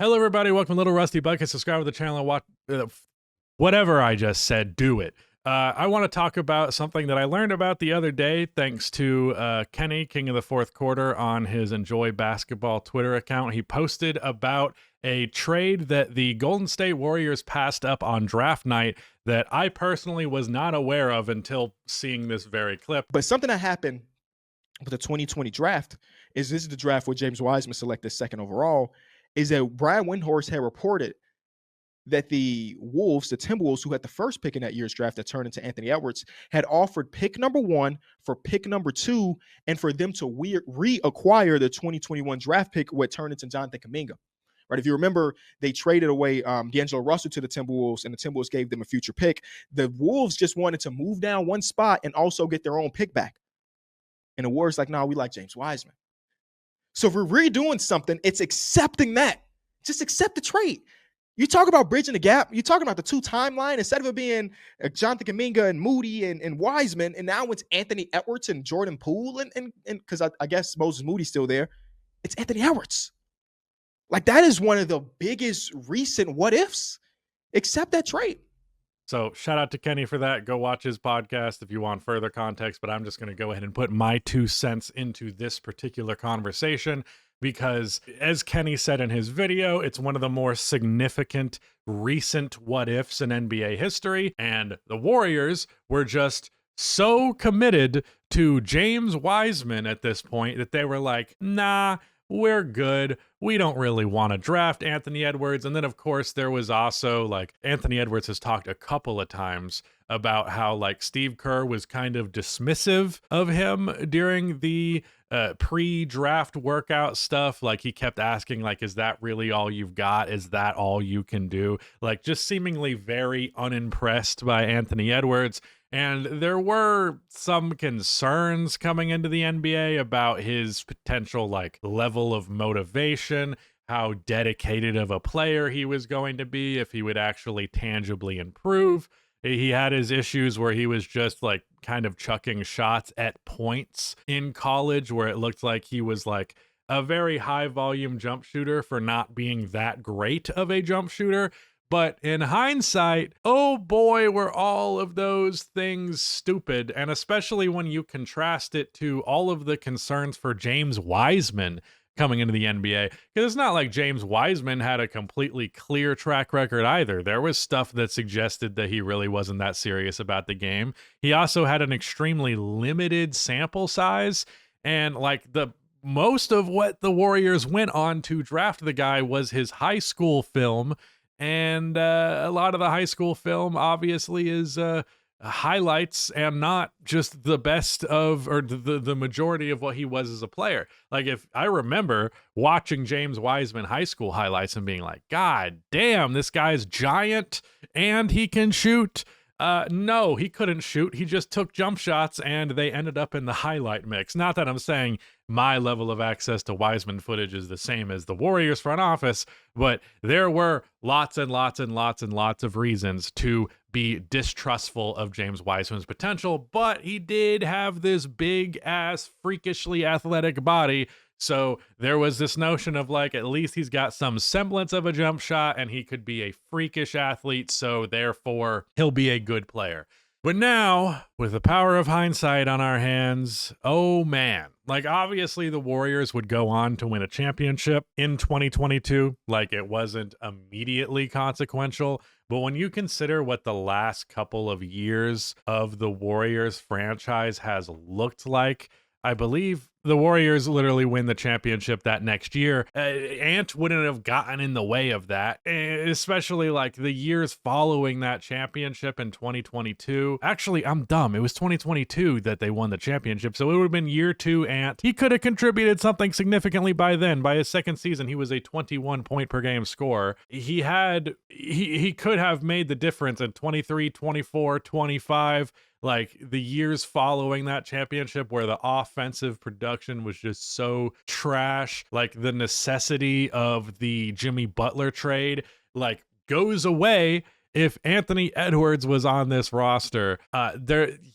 Hello, everybody. Welcome to Little Rusty Bucket. Subscribe to the channel and watch whatever I just said. Do it. I want to talk about something that I learned about the other day thanks to Kenny, King of the Fourth Quarter, on his Enjoy Basketball Twitter account. He posted about a trade that the Golden State Warriors passed up on draft night that I personally was not aware of until seeing this very clip. But something that happened with the 2020 draft is this is the draft where James Wiseman selected second overall, is that Brian Windhorst had reported that the Wolves, the Timberwolves, who had the first pick in that year's draft that turned into Anthony Edwards, had offered pick number 1 for pick number 2 and for them to reacquire the 2021 draft pick, what turned into Jonathan Kuminga. Right? If you remember, they traded away D'Angelo Russell to the Timberwolves, and the Timberwolves gave them a future pick. The Wolves just wanted to move down one spot and also get their own pick back. And the Warriors like, no, we like James Wiseman. So if we're redoing something, it's accepting that. Just accept the trade. You talk about bridging the gap. You're talking about the two timeline. Instead of it being Jonathan Kuminga and Moody and Wiseman, and now it's Anthony Edwards and Jordan Poole, and because I guess Moses Moody's still there, it's Anthony Edwards. Like, that is one of the biggest recent what ifs. Accept that trade. So shout out to Kenny for that. Go watch his podcast if you want further context, but I'm just going to go ahead and put my 2 cents into this particular conversation because, as Kenny said in his video, it's one of the more significant recent what ifs in NBA history, and the Warriors were just so committed to James Wiseman at this point that they were like, nah, we're good. We don't really want to draft Anthony Edwards. And then, of course, there was also, like, Anthony Edwards has talked a couple of times about how, like, Steve Kerr was kind of dismissive of him during the pre-draft workout stuff. Like, he kept asking, like, is that really all you've got? Is that all you can do? Like, just seemingly very unimpressed by Anthony Edwards. And there were some concerns coming into the NBA about his potential, like, level of motivation, how dedicated of a player he was going to be, if he would actually tangibly improve. He had his issues where he was just, like, kind of chucking shots at points in college where it looked like he was, like, a very high volume jump shooter for not being that great of a jump shooter. But in hindsight, oh boy, were all of those things stupid. And especially when you contrast it to all of the concerns for James Wiseman coming into the NBA. Because it's not like James Wiseman had a completely clear track record either. There was stuff that suggested that he really wasn't that serious about the game. He also had an extremely limited sample size. And, like, the most of what the Warriors went on to draft the guy was his high school film. And a lot of the high school film obviously is highlights and not just the best of, or the majority of what he was as a player. Like, if I remember watching James Wiseman high school highlights and being like, God damn, this guy's giant and he can shoot. No, he couldn't shoot. He just took jump shots and they ended up in the highlight mix. Not that I'm saying my level of access to Wiseman footage is the same as the Warriors front office, but there were lots and lots and lots and lots of reasons to be distrustful of James Wiseman's potential, but he did have this big ass freakishly athletic body. So there was this notion of, like, at least he's got some semblance of a jump shot and he could be a freakish athlete. So therefore he'll be a good player. But now, with the power of hindsight on our hands, oh man, like, obviously the Warriors would go on to win a championship in 2022. Like, it wasn't immediately consequential. But when you consider what the last couple of years of the Warriors franchise has looked like, I believe the Warriors literally win the championship that next year. Ant wouldn't have gotten in the way of that, especially, like, the years following that championship in 2022. Actually, I'm dumb. It was 2022 that they won the championship, so it would have been year 2 Ant. He could have contributed something significantly by then. By his second season, he was a 21 point per game scorer. He could have made the difference in 23, 24, 25. Like, the years following that championship where the offensive production was just so trash, like, the necessity of the Jimmy Butler trade, like, goes away if Anthony Edwards was on this roster.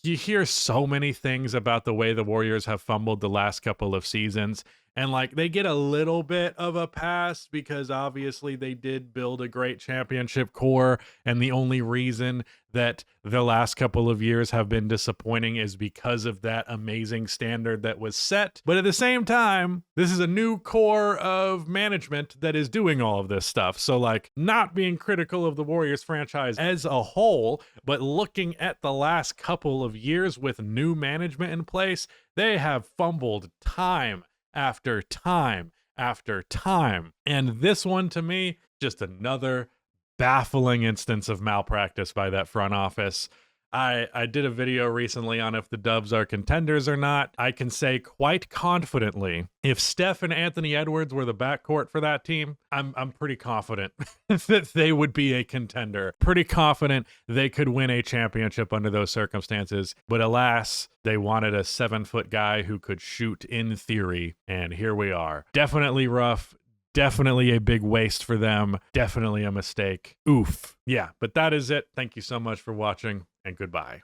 You hear so many things about the way the Warriors have fumbled the last couple of seasons. And like they get a little bit of a pass because obviously they did build a great championship core. And the only reason that the last couple of years have been disappointing is because of that amazing standard that was set. But at the same time, this is a new core of management that is doing all of this stuff. So like not being critical of the Warriors franchise as a whole, but looking at the last couple of years with new management in place, they have fumbled time after time after time. And this one to me, just another baffling instance of malpractice by that front office. I did a video recently on if the Dubs are contenders or not. I can say quite confidently, if Steph and Anthony Edwards were the backcourt for that team, I'm pretty confident that they would be a contender. Pretty confident they could win a championship under those circumstances. But alas, they wanted a 7-foot guy who could shoot in theory, and here we are. Definitely rough. Definitely a big waste for them. Definitely a mistake. Oof. Yeah, but that is it. Thank you so much for watching, and goodbye.